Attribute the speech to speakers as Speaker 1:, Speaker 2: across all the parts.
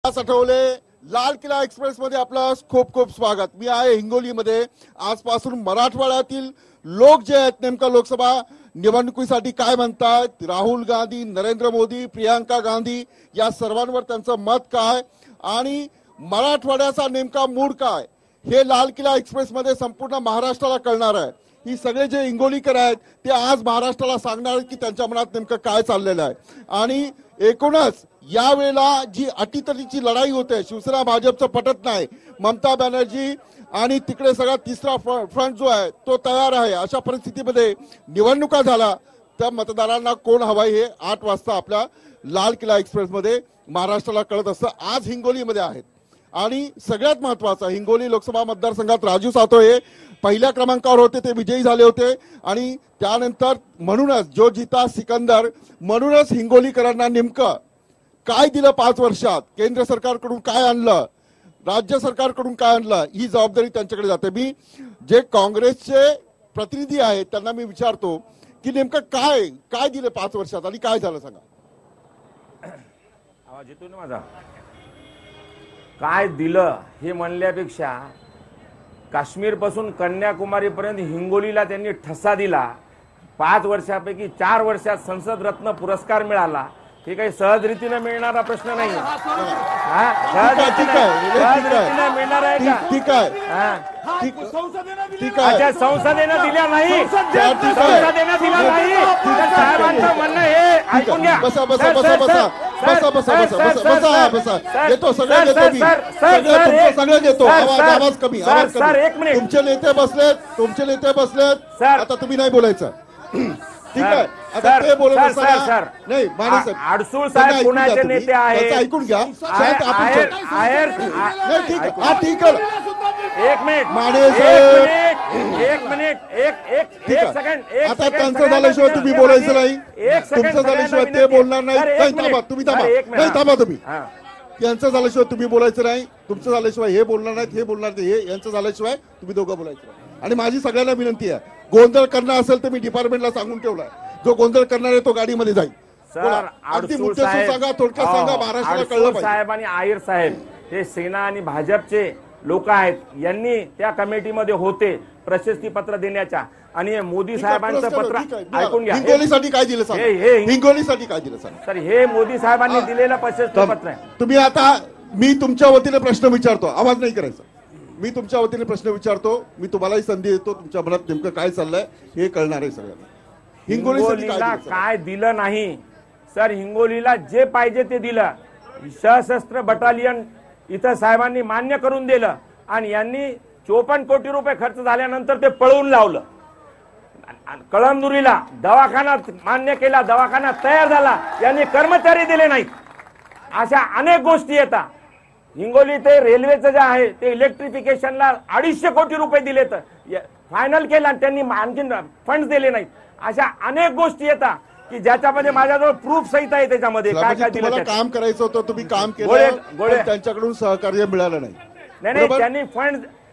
Speaker 1: आठवले लाल किल्ला एक्सप्रेस मध्ये आपलं खूप खूप स्वागत। मी आहे हिंगोलीमध्ये। आजपासून मराठवाड्यातील लोक जे आहेत नेमका लोकसभा निवडणुकीसाठी काय म्हणतात, राहुल गांधी, नरेंद्र मोदी, प्रियंका गांधी या सर्वांवर त्यांचं मत काय आणि मराठवाड्याचा नेमका मूड काय हे लाल किल्ला एक्सप्रेस मध्ये संपूर्ण महाराष्ट्राला कळणार आहे। ही सगळे जे हिंगोलीकर आहेत ते आज महाराष्ट्राला सांगणार आहेत की त्यांच्या मनात नेमकं काय चाललेलं आहे। आणि एकूणच यावेळेला जी अटीतटीची लढाई होते, शिवसेना भाजपचं पटत नाही, ममता बॅनर्जी आणि तिकडे सगळा तिसरा फ्रंट जो आहे तो तयार आहे। अशा परिस्थितीमध्ये निवडणुका झाला तर मतदारांना कोण हवाय हे 8 वाजता आपल्या लाल किल्ला एक्सप्रेस मध्ये महाराष्ट्राला कळत असतं। आज हिंगोलीमध्ये आहेत आणि सगळ्यात महत्वाचं हिंगोली लोकसभा मतदारसंघात राजू सातव पहिल्या क्रमांकावर होते, ते विजयी झाले होते आणि त्यानंतर म्हणूनच जो जिता सिकंदर, म्हणूनच हिंगोलीकरांना नेमकं काय दिलं 5 वर्षात, केंद्र सरकारकडून काय आणलं, राज्य सरकारकडून काय आणलं, ही जबाबदारी त्यांच्याकडे जाते। मी जे काँग्रेसचे प्रतिनिधी आहेत त्यांना मी विचारतो की नेमकं काय काय दिलं 5 वर्षात आणि काय झालं सांगा।
Speaker 2: आवाज येतो ना माझा? काय दिलं हे म्हणल्यापेक्षा काश्मीर पासून कन्याकुमारी पर्यंत हिंगोलीला त्यांनी ठसा दिला। 5 वर्षापैकी 4 वर्षात संसद रत्न पुरस्कार मिळाला। हे काही सहज रीतीने मिळणारा प्रश्न नाही। मिळणार आहे का?
Speaker 1: ठीक आहे,
Speaker 2: ठीक आहे, संसदेनं दिल्या नाही, संसदेनं दिला नाही। साहेबांचं म्हणणं हे ऐकून घ्या।
Speaker 1: बसा बसा बसा बसा बसा बसा बसा बसा बसा येतो सगळे देतो मी, सगळे देतो। आवाज कमी, आवाज कमी।
Speaker 2: एक मिनिट,
Speaker 1: तुमचे नेते बसलेत, आता तुम्ही नाही बोलायचं। ठीक आहे, आता ते बोलत असताना नाही माने साहेब,
Speaker 2: आडसूळ साहेब पुण्याचे नेते आहेत,
Speaker 1: ऐकून घ्या। ठीक आहे,
Speaker 2: एक मिनिट
Speaker 1: माने साहेब,
Speaker 2: एक मिनिट, एक सेकंड।
Speaker 1: आता त्यांचं झाल्याशिवाय तुम्ही बोलायचं नाही, तुमचं झाल्याशिवाय ते बोलणार नाही। थांबा, तुम्ही थांबा, नाही थांबा तुम्ही। यांचं झाल्याशिवाय तुम्ही बोलायचं नाही, तुमचं झाल्याशिवाय हे बोलणार नाहीत, हे बोलणार नाही, हे यांचं झाल्याशिवाय तुम्ही दोघं बोलायचं नाही। आणि माझी सगळ्यांना विनंती आहे, गोंधळ करणार असेल तर मी डिपार्टमेंटला सांगून ठेवलाय, जो गोंधळ करणार आहे तो गाडीमध्ये जाईल। अगदी मुद्दे सांगा, थोडक्यात सांगा, महाराष्ट्राला कळलं पाहिजे।
Speaker 2: साहेब आणि आयर साहेब हे सेना आणि भाजपचे लोक आहेत, यांनी त्या कमिटीमध्ये होते प्रशस्ती पत्र देण्याच्या। आणि मोदी साहेबांचं पत्र ऐकून घ्या।
Speaker 1: हिंगोलीसाठी काय दिलं सांगा, हिंगोलीसाठी काय दिलं सांगा
Speaker 2: सर। हे मोदी साहेबांनी दिलेलं प्रशस्ती पत्र आहे।
Speaker 1: तुम्ही आता, मी तुमच्या वतीने प्रश्न विचारतो, आवाज नाही करायचा। मी तुमच्या वतीने प्रश्न विचारतो, मी तुम्हालाही संधी देतो, तुमच्या मनात नेमकं काय चाललंय हे कळणार आहे सगळ्यांना।
Speaker 2: हिंगोलीला काय दिलं नाही सर, हिंगोलीला जे पाहिजे ते दिलं। सशस्त्र बटालियन इथं साहेबांनी मान्य करून दिलं आणि यांनी 54 कोटी रुपये खर्च झाल्यानंतर ते पळवून लावलं। कळमनुरीला दवाखाना मान्य केला, दवाखाना तयार झाला, यांनी कर्मचारी दिले नाहीत। अशा अनेक गोष्टी येतात। हिंगोली ते रेल्वेचं जे आहे ते इलेक्ट्रिफिकेशनला 250 कोटी रुपये दिले, तर फायनल केलं आणि त्यांनी आणखीन फंड दिले नाहीत। अशा अनेक गोष्टी येतात की ज्याच्यामध्ये माझ्याजवळ प्रूफ सहित आहे, त्याच्यामध्ये काय काय दिलं।
Speaker 1: काम करायचं होतं, तुम्ही काम केलं, त्यांच्याकडून सहकार्य मिळालं नाही।
Speaker 2: नाही, त्यांनी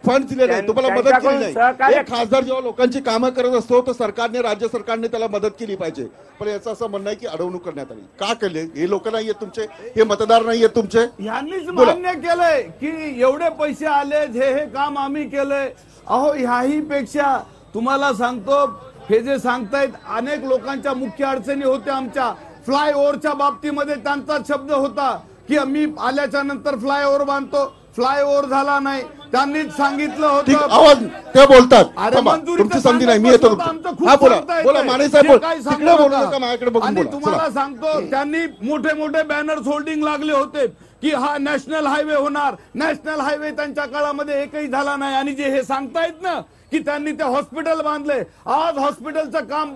Speaker 2: फंड
Speaker 1: दिले नाही, तुम्हाला मदत केली नाही। एक खासदार जेव्हा लोकांची कामं करत असतो तर सरकारने, राज्य सरकारने त्याला मदत केली पाहिजे, पण याचं असं म्हणणं आहे की अडवणूक करण्यात आली। का केले? हे लोक नाहीये तुमचे, हे मतदार नाहीये तुमचे,
Speaker 3: यांनीच मान्य केलंय की एवढे पैसे आले, हे काम आम्ही केलंय। अहो, ह्याही पेक्षा तुम्हाला सांगतो, हे जे सांगतायत अनेक लोकांच्या मुख्य अडचणी होत्या। आमच्या फ्लायओव्हरच्या बाबतीमध्ये त्यांचा शब्द होता की आम्ही आल्याच्या नंतर फ्लायओव्हर बांधतो, फ्लायओव्हर झाला नाही। त्यांनीच सांगितलं होतं,
Speaker 1: आवाज ते बोलतात, तुमची संधी नाही, मी येतो। हा बोला बोला माने साहेब, तिकडे बोलू नका, माझ्याकडे बघून बोला।
Speaker 3: तुम्हाला सांगतो, त्यांनी मोठे मोठे बॅनर होल्डिंग लागले होते की हा नॅशनल हायवे होणार, नॅशनल हायवे त्यांच्या काळामध्ये एकही झाला नाही। आणि जे हे सांगतायत ना की त्यांनी ते हॉस्पिटल बांधले, आज हॉस्पिटलचं काम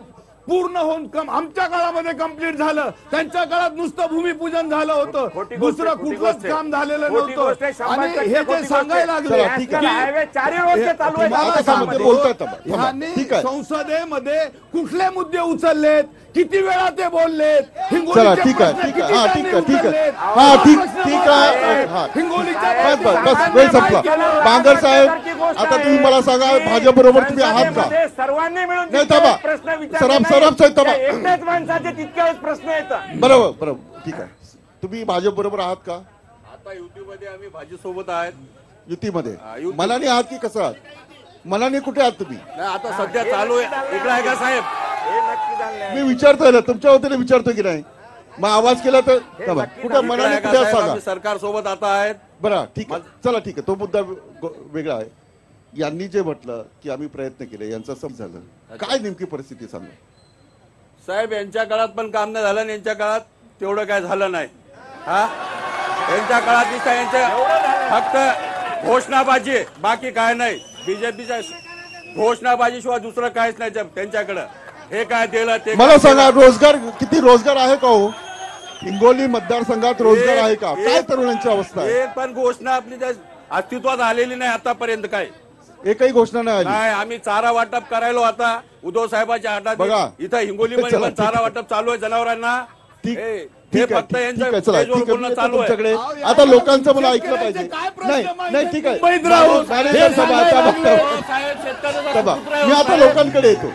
Speaker 3: पूर्ण होऊन आमच्या काळामध्ये कंप्लीट झालं, त्यांच्या काळात नुसतं भूमिपूजन झालं होतं, दुसरं कुठलंच काम झालेलं नव्हतं। आणि हे जे सांगायला लागले, संसदेमध्ये कुठले मुद्दे उचललेत, किती वेळा ते बोललेत,
Speaker 1: चला ठीक आहे, ठीक आहे, हा ठीक आहे, ठीक आहे, हा ठीक आहे, हा बस वेळ संपला। बांगर साहेब, आता तुम्ही मला सांगा, भाजप बरोबर तुम्ही आहात का?
Speaker 2: सर्वांनी मिळून
Speaker 1: नाही, थांबा, सराफ साहेब थांबा।
Speaker 2: एकट्याच माणसाचे तितकेच प्रश्न येतात।
Speaker 1: बरोबर बरोबर, ठीक आहे, तुम्ही भाजप बरोबर आहात का?
Speaker 4: आता युतीमध्ये आम्ही भाजीसोबत आहेत.
Speaker 1: युतीमध्ये
Speaker 4: युती.
Speaker 1: मनाने आहात की कसं आहात? मनाने कुठे आहात तुम्ही?
Speaker 4: नाही, आता सध्या चालू आहे. इकडे आहे का साहेब?
Speaker 2: हे नक्की झालं नाही.
Speaker 1: मी विचारतोय ना, तुमच्या वतीने विचारतो की नाही? मग आवाज केला तर थांबा. कुठे
Speaker 4: इकडे
Speaker 1: मनाने
Speaker 4: आहे का
Speaker 1: कुठे आहात
Speaker 4: साहेब?
Speaker 1: सांगा.
Speaker 4: आम्ही सरकार सोबत आता आहेत.
Speaker 1: बरं ठीक आहे, चला ठीक आहे, तो मुद्दा वेगळा आहे. यांनी जे म्हटलं की आम्ही प्रयत्न केले, यांचा सम झालं, काय नेमकी परिस्थिती सांगा.
Speaker 4: साहेब यांच्या काळात पण काम नाही झालं आणि यांच्या काळात तेवढं काय झालं नाही. हा, यांच्या काळात नुसतं यांच्या फक्त घोषणाबाजी, बाकी काय नाही. बीजेपीच्या घोषणाबाजीशिवाय दुसरं काहीच नाही त्यांच्याकडं. हे काय दिलं ते
Speaker 1: मला
Speaker 4: काय
Speaker 1: सांगा,
Speaker 4: दिलं.
Speaker 1: रोजगार किती रोजगार आहे का हो? हिंगोली मतदारसंघात रोजगार आहे का? काय तरुणांची अवस्था आहे?
Speaker 4: एक पण घोषणा आपली त्या अस्तित्वात आलेली नाही आतापर्यंत. काय
Speaker 1: एकही घोषणा नाही आली.
Speaker 4: नाही, आम्ही चारा वाटप करायलो आता उद्धव साहेबांच्या
Speaker 1: बघा.
Speaker 4: हातात. इथं हिंगोलीमध्ये
Speaker 1: चला,
Speaker 4: पण चारा
Speaker 1: ठीक
Speaker 4: वाटप चालू आहे जनावरांना.
Speaker 1: ठीक
Speaker 4: हे
Speaker 1: ठीक आहे,
Speaker 4: फक्त
Speaker 1: ठीक
Speaker 4: यांचं
Speaker 1: आहे, चला,
Speaker 4: स्टेजवर
Speaker 1: ठीक आहे, मी
Speaker 4: बोलणं
Speaker 1: येतो
Speaker 4: चालू आहे.
Speaker 1: तुमच्याकडे. आता लोकांचं मला ऐकलं पाहिजे.
Speaker 3: काय प्रश्न
Speaker 1: नाही
Speaker 3: माहिती
Speaker 1: नाही ठीक आहे.
Speaker 3: मुंबईत राहून
Speaker 1: मॅनेजर
Speaker 3: हे
Speaker 1: साहेब, आता
Speaker 3: सांगायला
Speaker 1: बघतो.
Speaker 4: हो, साहेब, शेतकऱ्याचा
Speaker 1: थांबा.
Speaker 4: पुत्र आहे,
Speaker 1: मी
Speaker 4: हो,
Speaker 1: आता
Speaker 4: साहेब.
Speaker 1: लोकांकडे येतो.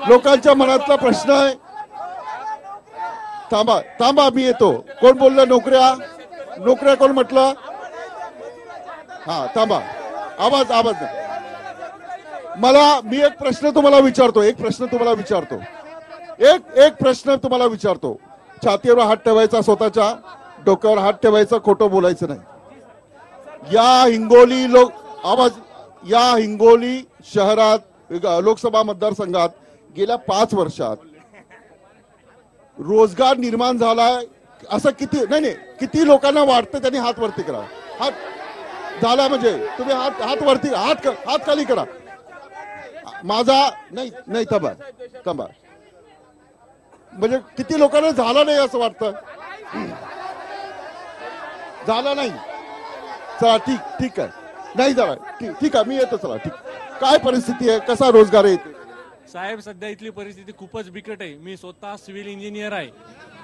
Speaker 1: लोकांच्या मनातला प्रश्न आहे. थांबा थांबा, मी येतो. कोण बोललं नोकऱ्या? नोकऱ्या कोण म्हटलं? हा थांबा, आवाज आवाज नाही. मी एक प्रश्न तुम्हाला विचारतो. एक प्रश्न तुम्हाला विचारतो. छातीवर हात ठेवायचा, स्वतःच्या डोक्यावर हात ठेवायचा, खोटं बोलायचं नाही. या हिंगोली शहरात लोकसभा मतदारसंघात गेल्या 5 वर्षात रोजगार निर्माण झालाय असं किती लोकांना वाटतं? त्यांनी हात वरती करा. हात झाला म्हणजे तुम्ही हात वरती, हात खाली करा. माझा नाही थांबा. म्हणजे किती लोकांना झालं नाही असं वाटतं? झालं नाही. चला ठीक आहे, नाही झालं. ठीक आहे, मी येतो. चला ठीक. काय परिस्थिती आहे? कसा रोजगार आहे?
Speaker 5: साहेब, सध्या इथली परिस्थिती खूपच बिकट आहे. मी स्वतः सिव्हिल इंजिनियर आहे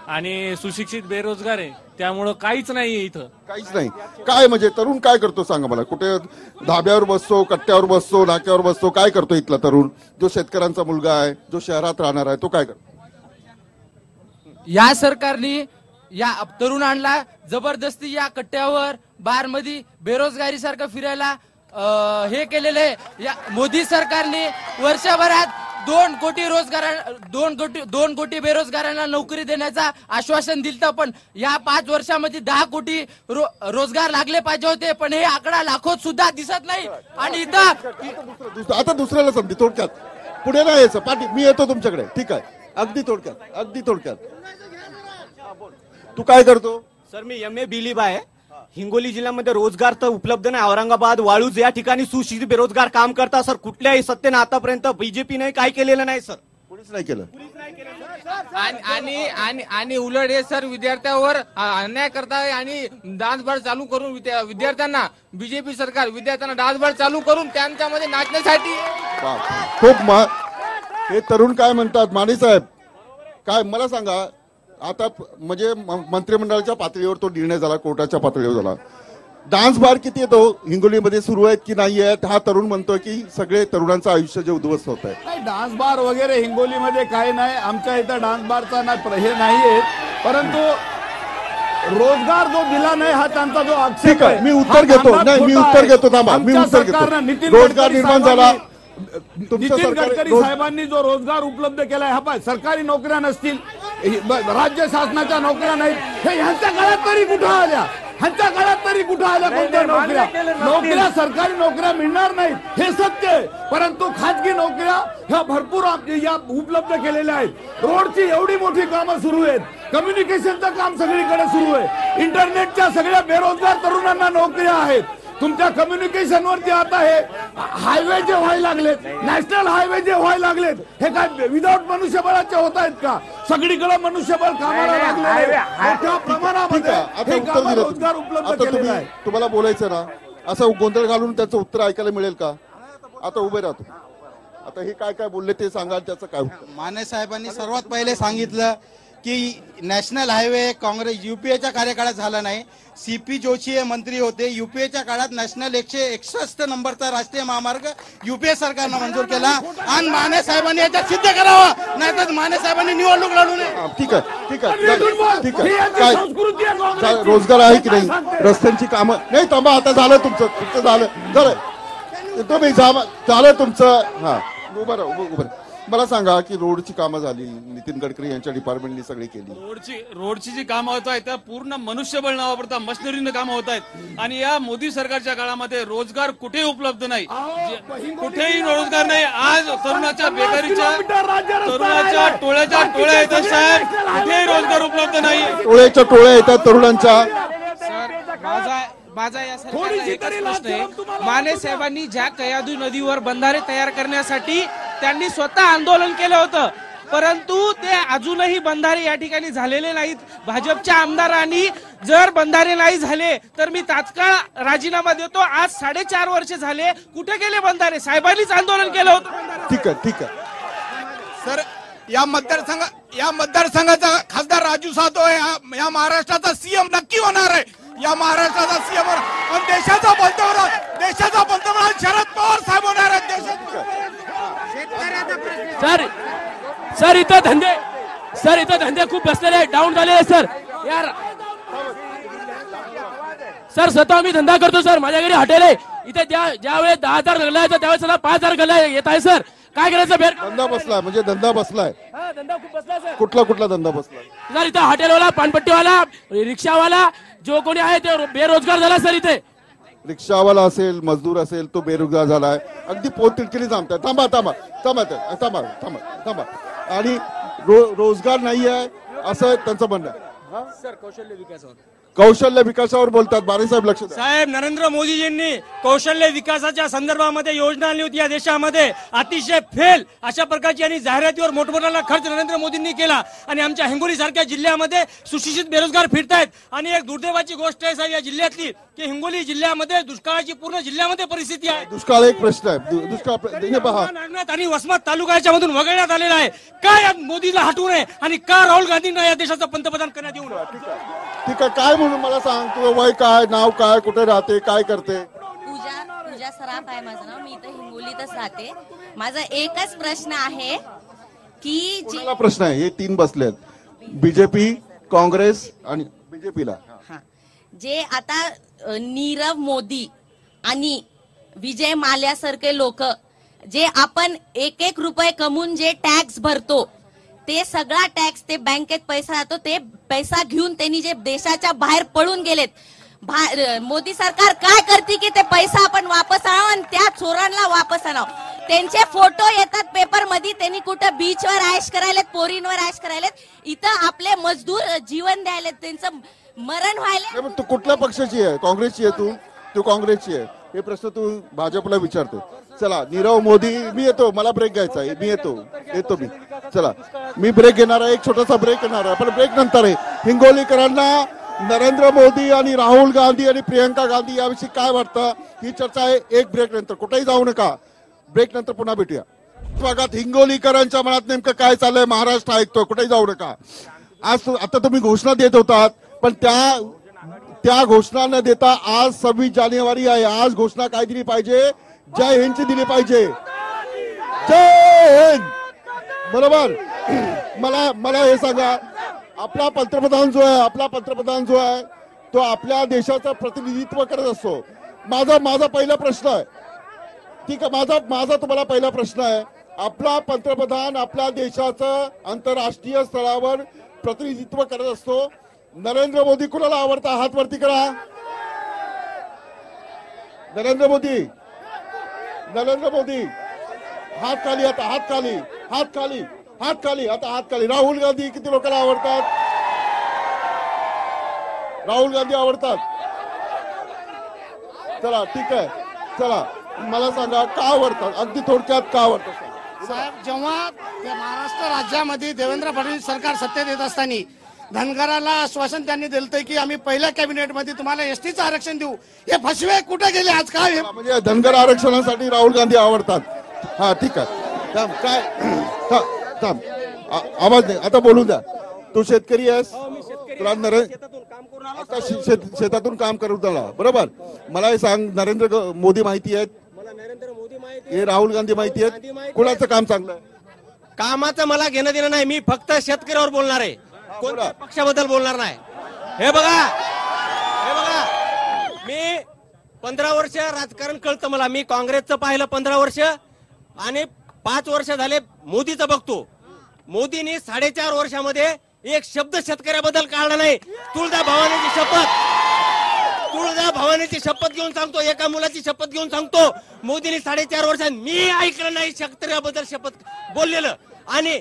Speaker 5: आणि सुशिक्षित बेरोजगार आहे. त्यामुळं काहीच नाहीये इथं.
Speaker 1: काहीच नाही. काय म्हणजे तरुण काय करतो सांगा मला? कुठे धाब्यावर बसतो, कट्ट्यावर बसतो, नाक्यावर बसतो? काय करतो इथला तरुण? जो शेतकऱ्यांचा मुलगा आहे, जो शहरात राहणार आहे, तो काय करतो?
Speaker 6: या सरकारने या तरुणांना जबरदस्ती या कट्ट्यावर बार मध्ये बेरोजगारी सारखं फिरायला हे केलेलं आहे. या मोदी सरकारने वर्षभरात 2 कोटी बेरोजगारांना नोकरी देण्याचा आश्वासन दिलं, पण या 5 वर्षामध्ये 10 कोटी रोजगार लागले पाहिजे होते, पण हे आकडा लाखोत सुद्धा दिसत नाही. आणि इथं
Speaker 1: आता दुसऱ्याला समजी थोडक्यात पुढे नाही यायचं. पाठी मी येतो तुमच्याकडे. ठीक आहे, अगदी थोडक्यात. तू काय करतो?
Speaker 7: सर, मी MA बिलीब आहे. हिंगोली जिल्ह्यामध्ये रोजगार तर उपलब्ध नाही. औरंगाबाद, वाळूज या ठिकाणी सुशिक्षित बेरोजगार काम करता. सर, कुठल्याही सत्तेनं आतापर्यंत बीजेपीने काय केलेलं नाही सर.
Speaker 1: कोणीच नाही केलं.
Speaker 6: आणि उलट हे सर विद्यार्थ्यावर अन्याय करताय आणि डान्सबार चालू करून विद्यार्थ्यांना बीजेपी सरकार विद्यार्थ्यांना डान्सबार चालू करून त्यांच्यामध्ये नाचण्यासाठी
Speaker 1: खूप हे तरुण काय म्हणतात? माने साहेब, काय मला सांगा. आता म्हणजे मंत्रिमंडळाच्या पातळीवर तो निर्णय झाला, कोर्टाच्या पातळीवर झाला. डान्स बार किती येतो हिंगोलीमध्ये सुरू आहेत की नाही आहेत? हा तरुण म्हणतोय की सगळे तरुणांचं आयुष्य जे उद्ध्वस्त होत आहे.
Speaker 3: नाही, डान्स बार वगैरे हिंगोलीमध्ये काही नाही. आमच्या इथं डान्स बारचा हे नाहीये, परंतु रोजगार जो दिला नाही हा त्यांचा जो आक्षेप
Speaker 1: ठीक आहे,
Speaker 3: आहे.
Speaker 1: मी उत्तर घेतो. नाही, मी उत्तर घेतो. थांबा, मी उत्तर घेतो. रोजगार निर्माण झाला.
Speaker 3: नितीन गडकरी साहेबांनी जो रोजगार उपलब्ध केलाय, हा पाय सरकारी नोकऱ्या नसतील, राज्य शासनाच्या नोकऱ्या नाहीत. हे ह्यांच्या काळात तरी कुठं आल्या? कोणत्या नोकऱ्या सरकारी नोकऱ्या मिळणार नाहीत, हे सत्य आहे. परंतु खाजगी नोकऱ्या ह्या भरपूर या उपलब्ध केलेल्या आहेत. रोडची एवढी मोठी कामं सुरू आहेत, कम्युनिकेशनचं काम सगळीकडे सुरू आहे, इंटरनेटच्या सगळ्या बेरोजगार तरुणांना नोकऱ्या आहेत. तुमच्या कम्युनिकेशनवरती आता हे हायवे जे व्हायला लागलेत, नॅशनल हायवे जे व्हायला लागलेत, हे काय विदाऊट मनुष्यबळाचे होत आहेत का? सगळीकडे मनुष्यबळ कामाला लागले मोठ्या प्रमाणामध्ये रोजगार उपलब्ध केलेला आहे.
Speaker 1: तुम्हाला बोलायचं ना, असं गोंधळ घालून त्याचं उत्तर ऐकायला मिळेल का? आता उभे राहतो. आता हे काय बोलले ते सांगा, त्याचं काय उत्तर?
Speaker 8: माने साहेबांनी सर्वात पहिले सांगितलं की नॅशनल हायवे काँग्रेस युपीएच्या कार्यकाळात झाला नाही. सीपी जोशी हे मंत्री होते. युपीएच्या काळात नॅशनल 161 नंबरचा राष्ट्रीय महामार्ग युपीए सरकारनं मंजूर केला आणि माने साहेबांनी याच्यात सिद्ध करावं, नाहीतर माने साहेबांनी निवडणूक लढू नये.
Speaker 1: ठीक आहे, ठीक आहे, ठीक आहे. काय रोजगार आहे की नाही? रस्त्यांची कामं नाही. थांबा, आता झालं तुमचं झालं तुम्ही झालं तुमचं. हा, उभं राहा. मला सांगा की रोडची कामं झाली, नितीन गडकरी यांच्या डिपार्टमेंटनी सगळी केली.
Speaker 5: रोडची जी कामं होत आहेत त्या पूर्ण मनुष्यबळ न वापरता मशिनरीनं कामं होत आहेत. आणि या मोदी सरकारच्या काळामध्ये रोजगार कुठेही उपलब्ध नाही, कुठेही रोजगार नाही. आज तरुणाच्या बेकारीच्या तरुणाच्या टोळ्याच्या टोळ्या येतात साहेब, कुठेही रोजगार उपलब्ध नाही.
Speaker 1: टोळ्याच्या टोळ्या येतात तरुणांच्या.
Speaker 6: माझा यासाठी एकच प्रश्न आहे, माने साहेबांनी ज्या कयाधू नदीवर बंधारे तयार करण्यासाठी त्यांनी स्वतः आंदोलन केलं होतं, परंतु ते अजूनही बंधारे या ठिकाणी झालेले नाहीत. भाजपच्या आमदारांनी जर बंधारे नाही झाले तर मी तात्काळ राजीनामा देतो. आज 4.5 वर्ष झाले, कुठे गेले बंधारे? साहेबांनीच आंदोलन केलं होतं.
Speaker 1: ठीक आहे, ठीक आहे.
Speaker 8: सर, या मतदारसंघाचा खासदार राजू सातव या महाराष्ट्राचा सीएम नक्की होणार आहे. या महाराष्ट्राचा सीएम आणि देशाचा पंतप्रधान शरद पवार साहेब होणार आहेत.
Speaker 6: सर इथं धंदे खूप बसलेले आहेत, डाऊन झाले सर. यार सर, स्वतः मी धंदा करतो सर. माझ्या घरी हॉटेल आहे. इथे ज्या वेळेस 10,000 गल्ला आहे त्यावेळेस 5,000 गल्ला येत आहे सर. काय करायचं?
Speaker 1: धंदा बसलाय म्हणजे धंदा बसलाय.
Speaker 6: धंदा खूप बसला सर.
Speaker 1: कुठला धंदा बसलाय
Speaker 6: सर? इथं हॉटेलवाला, पानपट्टीवाला, रिक्षावाला जो कोणी आहे ते बेरोजगार झाला सर. इथे
Speaker 1: रिक्षावाला असेल, मजदूर असेल, तो बेरोजगार झालाय. अगदी पोटतिडकीने थांबताय. थांबा. आणि रोजगार नाही आहे असं त्यांचं म्हणणं आहे.
Speaker 7: सर,
Speaker 1: कौशल्य विकासावर बोलतात बाळासाहेब. लक्ष द्या
Speaker 7: साहेब, नरेंद्र मोदीजींनी कौशल्य विकासाच्या संदर्भामध्ये योजना आणली होती या देशामध्ये, अतिशय फेल अशा प्रकारची. आणि जाहिरातीवर मोठमोठा खर्च नरेंद्र मोदींनी केला. आणि आमच्या हिंगोली सारख्या जिल्ह्यामध्ये सुशिक्षित बेरोजगार फिरतायत. आणि एक दुर्दैवाची गोष्ट आहे साहेब या जिल्ह्यातली, की हिंगोली जिल्ह्यामध्ये दुष्काळाची पूर्ण जिल्ह्यामध्ये परिस्थिती आहे.
Speaker 1: दुष्काळ एक प्रश्न आहे. दुष्काळ पहा,
Speaker 7: नागनाथ आणि वसमत तालुक्याच्या मधून वगळण्यात आलेला आहे. काय मोदीला हटवू नये आणि का राहुल गांधींना या देशाचं पंतप्रधान करण्यात येऊ नये?
Speaker 1: ठीक आहे. काय म्हणून मला सांग, तुझं वय काय, नाव काय, कुठे राहते, काय करते?
Speaker 9: पूजा सराफ आहे माझं नाव. मी इथं हिंगोलीतच राहते. माझा एकच प्रश्न आहे की
Speaker 1: कोणाला प्रश्न आहे? हे 3 बसलेत, बीजेपी, काँग्रेस आणि बीजेपीला.
Speaker 9: जे आता नीरव मोदी आणि विजय माल्यासारखे लोक, जे आपण 1-1 रुपये कमवून जे टॅक्स भरतो, ते सगळा टॅक्स ते बँकेत पैसा राहतो, ते पैसा घेऊन त्यांनी जे देशाच्या बाहेर पळून गेलेत. मोदी सरकार काय करते की ते पैसा आपण वापस आणावं आणि त्या चोरांना वापस आणावं. त्यांचे फोटो येतात पेपर मध्ये, त्यांनी कुठं बीचवर ऐश करायलेत, पोरींवर ऐश करायलेत. इथं आपले मजदूर जीवन द्यायलेत, त्यांचं मरण व्हायले.
Speaker 1: तू कुठल्या पक्षाची आहे? काँग्रेसची आहे तू काँग्रेसची आहे. हे प्रश्न तू भाजपला विचारतो. चला, नीरव मोदी. मी येतो, मला ब्रेक घ्यायचा आहे. मी येतो मी. चला, मी ब्रेक घेणार आहे, एक छोटासा ब्रेक घेणार आहे. पण ब्रेक नंतर आहे. हिंगोलीकरांना नरेंद्र मोदी आणि राहुल गांधी आणि प्रियंका गांधी याविषयी काय वाटतं ही चर्चा आहे. एक ब्रेक नंतर. कुठेही जाऊ नका. ब्रेक नंतर पुन्हा भेटूया. स्वागत. हिंगोलीकरांच्या मनात नेमकं काय चाललंय महाराष्ट्र ऐकतो. कुठेही जाऊ नका. आता तुम्ही घोषणा देत होतात, पण त्या घोषणा न देता आज 26 जानेवारी आहे. आज घोषणा काय दिली पाहिजे? जय हिंदची दिली पाहिजे. जय हिंद. बरोबर. मला हे सांगा, आपला पंतप्रधान जो आहे तो आपल्या देशाचं प्रतिनिधित्व करत असतो. माझा पहिला प्रश्न आहे, ठीक आहे, माझा तुम्हाला पहिला प्रश्न आहे. आपला पंतप्रधान आपल्या देशाचं आंतरराष्ट्रीय स्तरावर प्रतिनिधित्व करत असतो. नरेंद्र मोदी कुणाला आवडता? हात वरती करा. नरेंद्र मोदी. हात खाली. आता हात खाली. आता हात खाली. राहुल गांधी किती लोकांना आवडतात? राहुल गांधी आवडतात. चला, ठीक आहे. चला, मला सांगा का आवडतात? अगदी थोडक्यात का आवडतात?
Speaker 10: साहेब, जेव्हा महाराष्ट्र राज्यामध्ये देवेंद्र फडणवीस सरकार सत्तेत येत असताना धनगराला आश्वासन त्यांनी दिलं की आम्ही पहिल्या कॅबिनेटमध्ये तुम्हाला एसटीचं आरक्षण देऊ. हे फसवे कुठे गेले आज? काय
Speaker 1: म्हणजे धनगर आरक्षणासाठी राहुल गांधी आवडतात? हा, ठीक आहे. थांब. आवाज नाही, आता बोलू द्या. तू शेतकरी आहेस तुला आता शेतातून काम करत आला बरोबर. मला हे सांग, नरेंद्र मोदी माहिती आहेत, हे राहुल गांधी माहिती आहेत, कुणाचं काम चांगलं आहे?
Speaker 7: कामाचं मला घेणं देणं नाही, मी फक्त शेतकऱ्यावर बोलणार आहे, कोणत्या पक्षाबद्दल बोलणार नाही. हे बघा मी 15 वर्ष राजकारण कळतं मला. मी काँग्रेसचं पाहिलं 15 वर्ष आणि 5 वर्ष झाले मोदीचं बघतो. मोदींनी 4.5 वर्षामध्ये एक शब्द शेतकऱ्याबद्दल काढला नाही. तुळजा भवानीची शपथ घेऊन सांगतो, एका मुलाची शपथ घेऊन सांगतो, मोदींनी 4.5 वर्षात मी ऐकलं नाही शेतकऱ्याबद्दल शपथ बोललेलं. आणि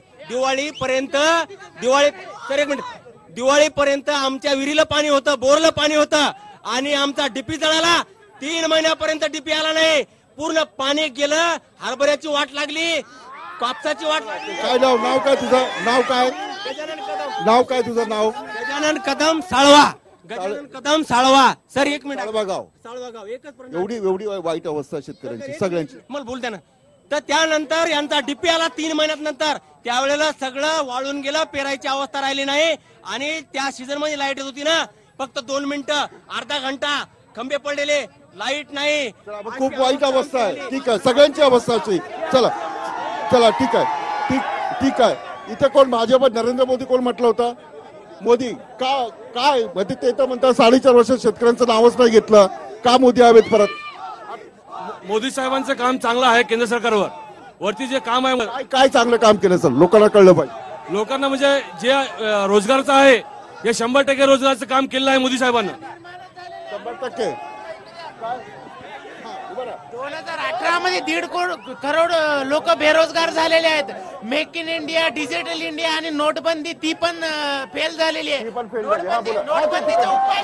Speaker 7: दिवाळीपर्यंत आमच्या विहिरीला पाणी होतं, बोरला पाणी होतं आणि आमचा डीपी जळाला. 3 महिन्यापर्यंत डीपी आला नाही, पूर्ण पाणी गेलं. हरभऱ्याची वाट लागली, कापसाची वाट लागली.
Speaker 1: काय नाव काय तुझं? नाव काय तुझं? नाव
Speaker 7: गजानन कदम साळवा. गजानन कदम साळवा. सर एक मिनिट.
Speaker 1: साळवा गाव. एवढी वाईट अवस्था शेतकऱ्यांची सगळ्यांची.
Speaker 7: मला बोलते ना. तर त्यानंतर यांचा डीपी आला 3 महिन्यात नंतर. त्यावेळेला सगळं वाळून गेलं, पेरायची अवस्था राहिली नाही. आणि त्या सीझन मध्ये लाईट येत होती ना, फक्त 2 मिनिटं, अर्धा घंटा, खंबे पडलेले, लाईट नाही.
Speaker 1: खूप वाईट अवस्था आहे. ठीक आहे, सगळ्यांची अवस्था अशी. चला ठीक आहे. इथे कोण भाजप नरेंद्र मोदी कोण म्हटलं होतं? मोदी काय म्हणजे ते तर म्हणतात 4.5 वर्ष शेतकऱ्यांचं नावच नाही घेतलं. का मोदी हवेत परत?
Speaker 5: मोदी साहेबांचं काम चांगलं आहे. केंद्र सरकारवर वरती जे काम आहे,
Speaker 1: काय चांगलं काम केलं सर? लोकांना कळलं पाहिजे.
Speaker 5: लोकांना म्हणजे जे रोजगारचं आहे, हे 100% रोजगाराचं काम केलं आहे मोदी साहेबांना.
Speaker 1: 100%.
Speaker 6: 2018 मध्ये 1.5 करोड लोक बेरोजगार झालेले आहेत. Make in India, digital India आणि नोटबंदी ती पण फेल झालेली आहे. नोटबंदीचा उपाय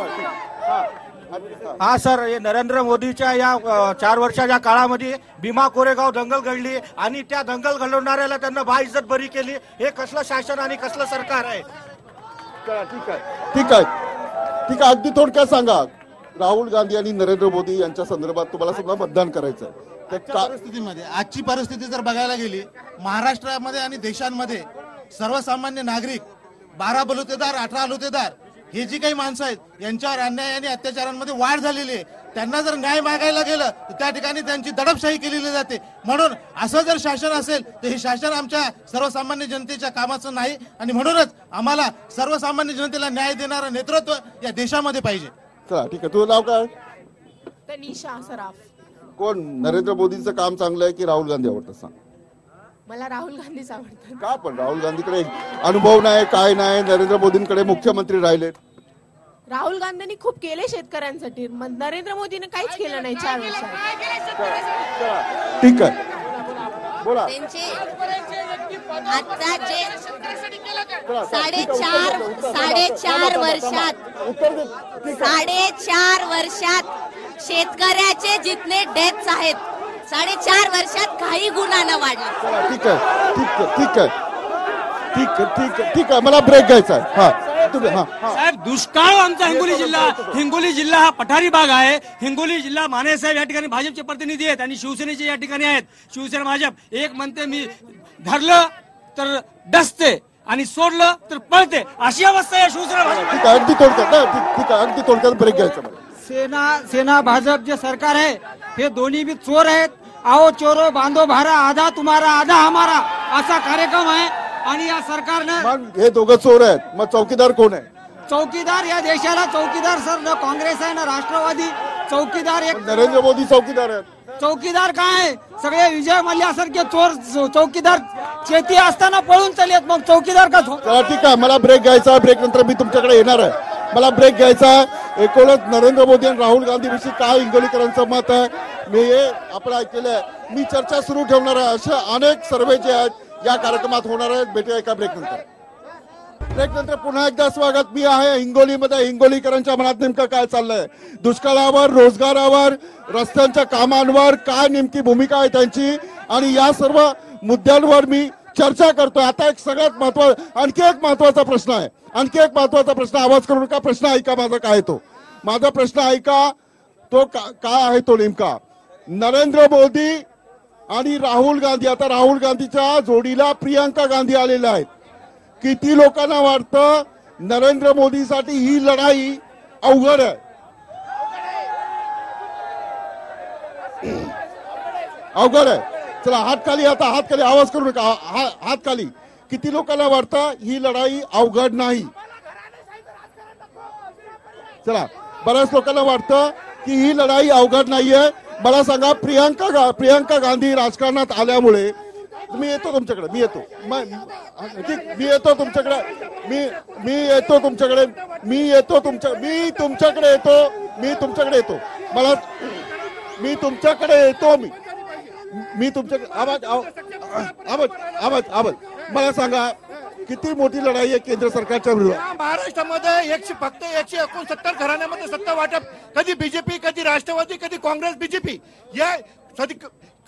Speaker 11: हा सर, हे नरेंद्र मोदीच्या या 4 वर्षाच्या काळामध्ये भीमा कोरेगाव दंगल घडली आणि त्या दंगल घडवणाऱ्याला त्यांना बाइज्जत बरी केली. हे कसलं शासन आणि कसलं सरकार आहे?
Speaker 1: ठीक आहे. अगदी थोडक्यात सांगा, राहुल गांधी आणि नरेंद्र मोदी यांच्या संदर्भात तुम्हाला सुद्धा मतदान करायचं आहे.
Speaker 8: परिस्थितीमध्ये आजची परिस्थिती जर बघायला गेली, महाराष्ट्रामध्ये आणि देशांमध्ये सर्वसामान्य नागरिक 12 बलुतेदार, 18 बलुतेदार हे जी काही माणसं आहेत, यांच्यावर अन्याय आणि अत्याचारांमध्ये वाढ झालेली आहे. त्यांना जर न्याय मागायला गेलं तर त्या ठिकाणी त्यांची दडपशाही केलेली जाते. म्हणून असं जर शासन असेल तर हे शासन आमच्या सर्वसामान्य जनतेच्या कामाचं नाही. आणि म्हणूनच आम्हाला सर्वसामान्य जनतेला न्याय देणारं नेतृत्व या देशामध्ये पाहिजे.
Speaker 1: चला ठीक आहे. तुझं नाव काय?
Speaker 12: तनिषा सराफ.
Speaker 1: कोण नरेंद्र मोदींचं काम चांगलं आहे की राहुल गांधी आवडतं? सांग.
Speaker 12: मला राहुल गांधीच आवडतात.
Speaker 1: का? पण राहुल गांधीकडे अनुभव नाही, काय नाही. नरेंद्र मोदींकडे मुख्यमंत्री राहिलेत.
Speaker 12: राहुल गांधींनी खूप केले शेतकऱ्यांसाठी, नरेंद्र मोदीने काहीच केलं नाही 4 वर्षात.
Speaker 1: ठीक आहे, बोला.
Speaker 9: त्यांचे आता जे 4.5 वर्षात शेतकऱ्याचे जितने डेथ्स आहेत, 4.5 वर्षात काही गुन्हा न वाढला.
Speaker 1: ठीक आहे. मला ब्रेक घ्यायचा आहे.
Speaker 7: साहेब, दुष्काळ आमचा हिंगोली जिल्हा हा पठारी भाग आहे. हिंगोली जिल्हा माने साहेब या ठिकाणी भाजपचे प्रतिनिधी आहेत आणि शिवसेनेचे या ठिकाणी आहेत. शिवसेना भाजप एक म्हणते मी धरलं तर डसते आणि सोडलं तर पळते, अशी अवस्था आहे शिवसेना भाजप.
Speaker 1: ठीक आहे, अगदी थोडक्यात ब्रेक घ्यायचा.
Speaker 11: सेना भाजप जे सरकार आहे हे दोन्ही बी चोर आहेत. आओ चोरो बांधो भारा, आधा तुम्हारा आधा हमारा, असा कार्यक्रम आहे. आणि या सरकारनं
Speaker 1: मग हे दोघं चोर आहेत, मग चौकीदार कोण आहे?
Speaker 11: चौकीदार या देशाला चौकीदार सर न काँग्रेस आहे ना राष्ट्रवादी. चौकीदार एक
Speaker 1: नरेंद्र मोदी चौकीदार आहेत.
Speaker 11: चौकीदार काय? सगळे विजय मल्ल्यासारखे चोर चौकीदार शेती असताना पळून चाललेत, मग चौकीदार का?
Speaker 1: चला ठीक आहे, मला ब्रेक घ्यायचा. ब्रेक नंतर मी तुमच्याकडे येणार आहे. मला ब्रेक घ्यायचा. एकूणच नरेंद्र मोदी आणि राहुल गांधी विषयी काय हिंगोलीकरांचं मत आहे मी हे आपण ऐकलेलं आहे. मी चर्चा सुरू ठेवणार आहे. अशा अनेक सर्वे जे आहेत या कार्यक्रमात होणार आहेत. भेटूया एका ब्रेक नंतर पुन्हा एकदा स्वागत. मी आहे हिंगोलीमध्ये. हिंगोलीकरांच्या मनात नेमकं काय चाललंय? दुष्काळावर, रोजगारावर, रस्त्यांच्या कामांवर काय नेमकी भूमिका आहे त्यांची, आणि या सर्व मुद्द्यांवर मी चर्चा करतोय. आता एक सगळ्यात आणखी एक महत्वाचा प्रश्न आहे. आवाज करू नका. प्रश्न ऐका माझा. काय तो माझा प्रश्न ऐका. तो काय आहे तो नेमका? नरेंद्र मोदी आणि राहुल गांधी. आता राहुल गांधीच्या जोडीला प्रियंका गांधी आलेल्या आहेत. किती लोकांना वाटतं नरेंद्र मोदीसाठी ही लढाई अवघड आहे? अवघड आहे. चला हात खाली, आता हात खाली, आवाज करू नका, हात खाली. किती लोकांना वाटतं ही लढाई अवघड नाही? चला, बऱ्याच लोकांना वाटतं की ही लढाई अवघड नाहीये. मला सांगा, प्रियंका गांधी राजकारणात आल्यामुळे, मी येतो तुमच्याकडे, मी येतो तुमच्याकडे, मी तुमच्याकडे आवाज मला सांगा, किती मोठी लढाई आहे केंद्र सरकारच्या विरोधात?
Speaker 10: महाराष्ट्रामध्ये फक्त 169 घराण्यामध्ये सत्ता वाटप, कधी बीजेपी, कधी राष्ट्रवादी, कधी काँग्रेस, बीजेपी, या